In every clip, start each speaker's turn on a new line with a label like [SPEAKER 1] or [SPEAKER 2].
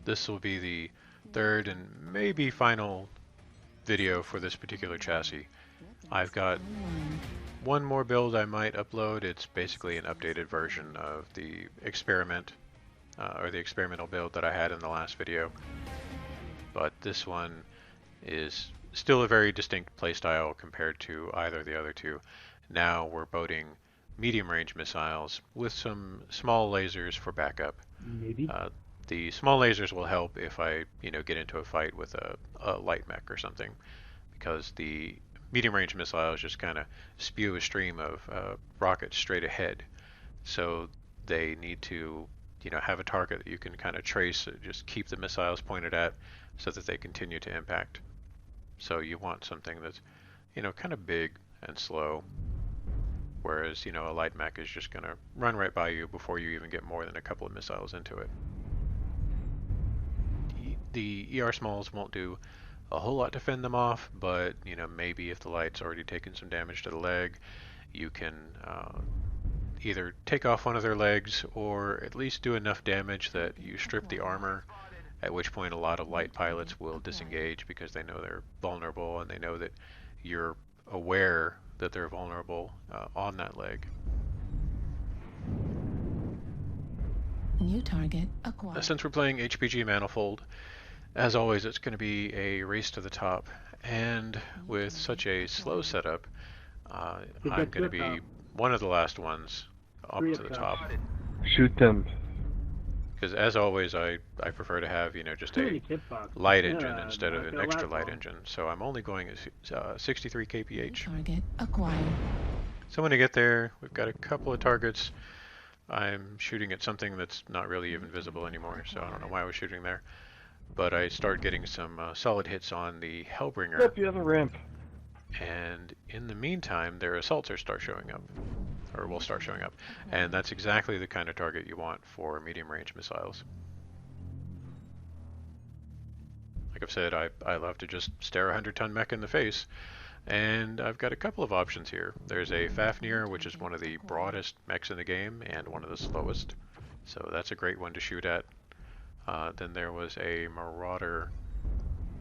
[SPEAKER 1] this will be the third and maybe final video for this particular chassis. I've got one more build I might upload. It's basically an updated version of the experiment, or the experimental build that I had in the last video. But this one is still a very distinct playstyle compared to either of the other two. Now we're boating medium range missiles with some small lasers for backup.
[SPEAKER 2] Maybe.
[SPEAKER 1] The small lasers will help if I, get into a fight with a light mech or something, because the medium range missiles just kind of spew a stream of rockets straight ahead. So they need to, have a target that you can kind of trace, just keep the missiles pointed at so that they continue to impact. So you want something that's, kind of big and slow, whereas, a light mech is just going to run right by you before you even get more than a couple of missiles into it. The ER smalls won't do a whole lot to fend them off, but maybe if the light's already taken some damage to the leg, you can either take off one of their legs or at least do enough damage that you strip the armor, at which point a lot of light pilots will disengage because they know they're vulnerable and they know that you're aware that they're vulnerable on that leg.
[SPEAKER 3] New target acquired.
[SPEAKER 1] Since we're playing HPG Manifold, as always, it's going to be a race to the top, and with such a slow setup, I'm going to be one of the last ones up to the top.
[SPEAKER 4] Shoot them.
[SPEAKER 1] Because as always, I prefer to have, just a light engine instead of an extra light engine. So I'm only going at 63 kph.
[SPEAKER 3] Target acquired.
[SPEAKER 1] So when I get there, we've got a couple of targets. I'm shooting at something that's not really even visible anymore, so I don't know why I was shooting there. But I start getting some solid hits on the Hellbringer.
[SPEAKER 4] Up the other ramp.
[SPEAKER 1] And in the meantime, their assaults start showing up, or will start showing up. And that's exactly the kind of target you want for medium range missiles. Like I've said, I love to just stare a 100-ton mech in the face. And I've got a couple of options here. There's a Fafnir, which is one of the broadest mechs in the game and one of the slowest. So that's a great one to shoot at. Then there was a Marauder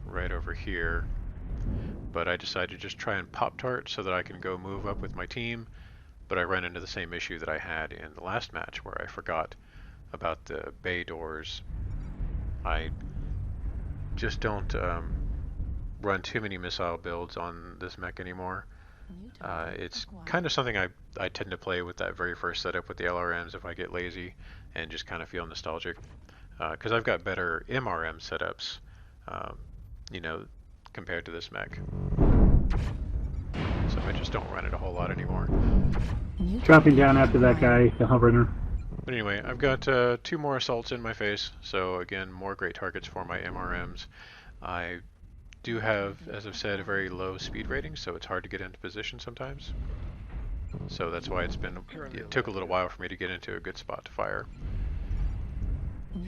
[SPEAKER 1] right over here. But I decided to just try and Pop-Tart so that I can go move up with my team. But I ran into the same issue that I had in the last match where I forgot about the bay doors. I just don't run too many missile builds on this mech anymore. It's kind of something I tend to play with that very first setup with the LRMs if I get lazy and just kind of feel nostalgic. Because I've got better MRM setups, compared to this mech. So I just don't run it a whole lot anymore.
[SPEAKER 2] Dropping down after that guy, the Hellbringer.
[SPEAKER 1] But anyway, I've got 2 more assaults in my face, so again, more great targets for my MRMs. I do have, as I've said, a very low speed rating, so it's hard to get into position sometimes. So that's why it took a little while for me to get into a good spot to fire.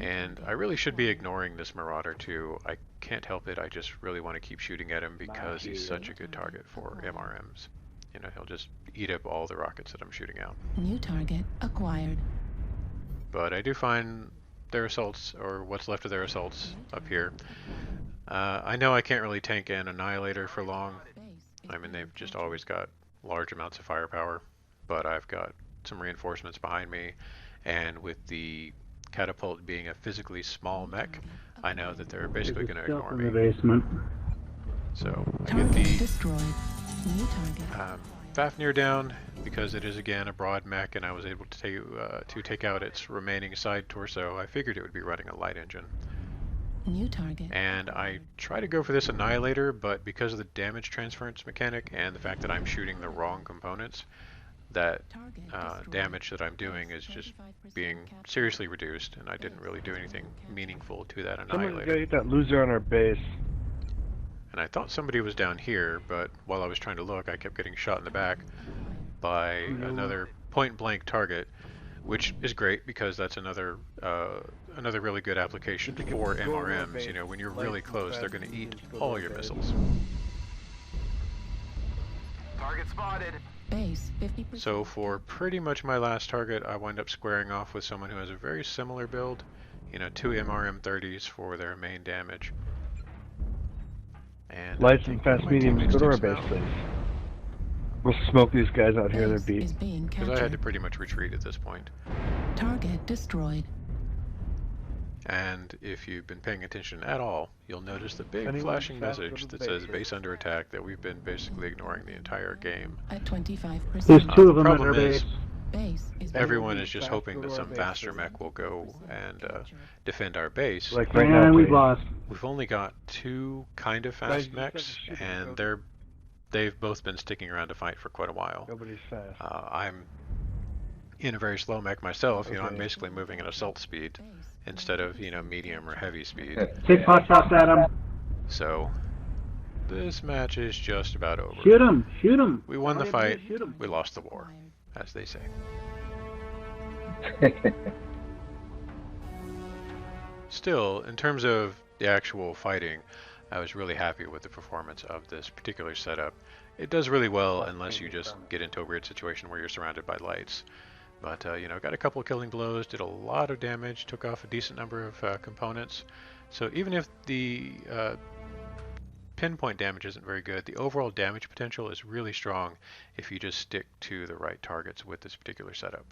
[SPEAKER 1] And I really should be ignoring this Marauder too. I can't help it. I just really want to keep shooting at him because he's such a good target for MRMs. He'll just eat up all the rockets that I'm shooting out.
[SPEAKER 3] New target acquired.
[SPEAKER 1] But I do find their assaults, or what's left of their assaults, up here. I know I can't really tank an Annihilator for long. I mean, they've just always got large amounts of firepower. But I've got some reinforcements behind me, and with the Catapult being a physically small mech, I know that they're basically going to ignore me.
[SPEAKER 2] In the basement.
[SPEAKER 1] So I get the
[SPEAKER 3] destroyed. New target.
[SPEAKER 1] Fafnir down because it is again a broad mech, and I was able to take out its remaining side torso. I figured it would be running a light engine.
[SPEAKER 3] New target.
[SPEAKER 1] And I try to go for this Annihilator, but because of the damage transference mechanic and the fact that I'm shooting the wrong components, that damage that I'm doing is just being seriously reduced, and I didn't really do anything meaningful to that
[SPEAKER 4] Someone's
[SPEAKER 1] Annihilator.
[SPEAKER 4] gotta get that loser on our base.
[SPEAKER 1] And I thought somebody was down here, but while I was trying to look, I kept getting shot in the back by another point-blank target, which is great because that's another really good application for MRMs. When you're really close, they're going to eat all your missiles.
[SPEAKER 5] Target spotted.
[SPEAKER 3] Base 50%.
[SPEAKER 1] So for pretty much my last target, I wind up squaring off with someone who has a very similar build. you know, 2 MRM30s for their main damage. And
[SPEAKER 4] Lights and fast mediums, go to our base, please. We'll smoke these guys out here, they're
[SPEAKER 3] Base
[SPEAKER 4] beat.
[SPEAKER 3] is being
[SPEAKER 1] because I had to
[SPEAKER 3] captured.
[SPEAKER 1] pretty much retreat at this point.
[SPEAKER 3] Target destroyed.
[SPEAKER 1] And if you've been paying attention at all, you'll notice the big
[SPEAKER 4] Anyone
[SPEAKER 1] flashing
[SPEAKER 4] fast, go
[SPEAKER 1] message
[SPEAKER 4] to the
[SPEAKER 1] that says
[SPEAKER 4] base.
[SPEAKER 1] base under attack that we've been basically ignoring the entire game.
[SPEAKER 3] At 25%.
[SPEAKER 2] There's two
[SPEAKER 1] the
[SPEAKER 2] of them at our
[SPEAKER 1] problem is,
[SPEAKER 2] base.
[SPEAKER 3] Base is
[SPEAKER 1] everyone
[SPEAKER 4] Anyone
[SPEAKER 1] is just
[SPEAKER 4] fast,
[SPEAKER 1] hoping
[SPEAKER 4] go
[SPEAKER 1] that
[SPEAKER 4] to our
[SPEAKER 1] some
[SPEAKER 4] base,
[SPEAKER 1] faster
[SPEAKER 4] please.
[SPEAKER 1] mech will go and defend our base.
[SPEAKER 4] Like right now,
[SPEAKER 2] And we've
[SPEAKER 4] please.
[SPEAKER 2] lost.
[SPEAKER 1] We've only got 2 kind of
[SPEAKER 4] Guys,
[SPEAKER 1] fast
[SPEAKER 4] you
[SPEAKER 1] mechs,
[SPEAKER 4] said to shoot
[SPEAKER 1] and
[SPEAKER 4] them,
[SPEAKER 1] they've both been sticking around to fight for quite a while.
[SPEAKER 4] Nobody's fast.
[SPEAKER 1] I'm in a very slow mech myself. You know, I'm
[SPEAKER 4] Okay.
[SPEAKER 1] basically moving at assault speed instead of, you know, medium or heavy speed.
[SPEAKER 2] 6 pot shots at him.
[SPEAKER 1] So this match is just about over.
[SPEAKER 2] Shoot him! Shoot him!
[SPEAKER 1] We won the
[SPEAKER 2] All you have to do
[SPEAKER 1] fight.
[SPEAKER 2] is shoot him.
[SPEAKER 1] We lost the war, as they say. Still, in terms of the actual fighting, I was really happy with the performance of this particular setup. It does really well unless you just get into a weird situation where you're surrounded by lights. But, you know, got a couple of killing blows, did a lot of damage, took off a decent number of components. So even if the pinpoint damage isn't very good, the overall damage potential is really strong if you just stick to the right targets with this particular setup.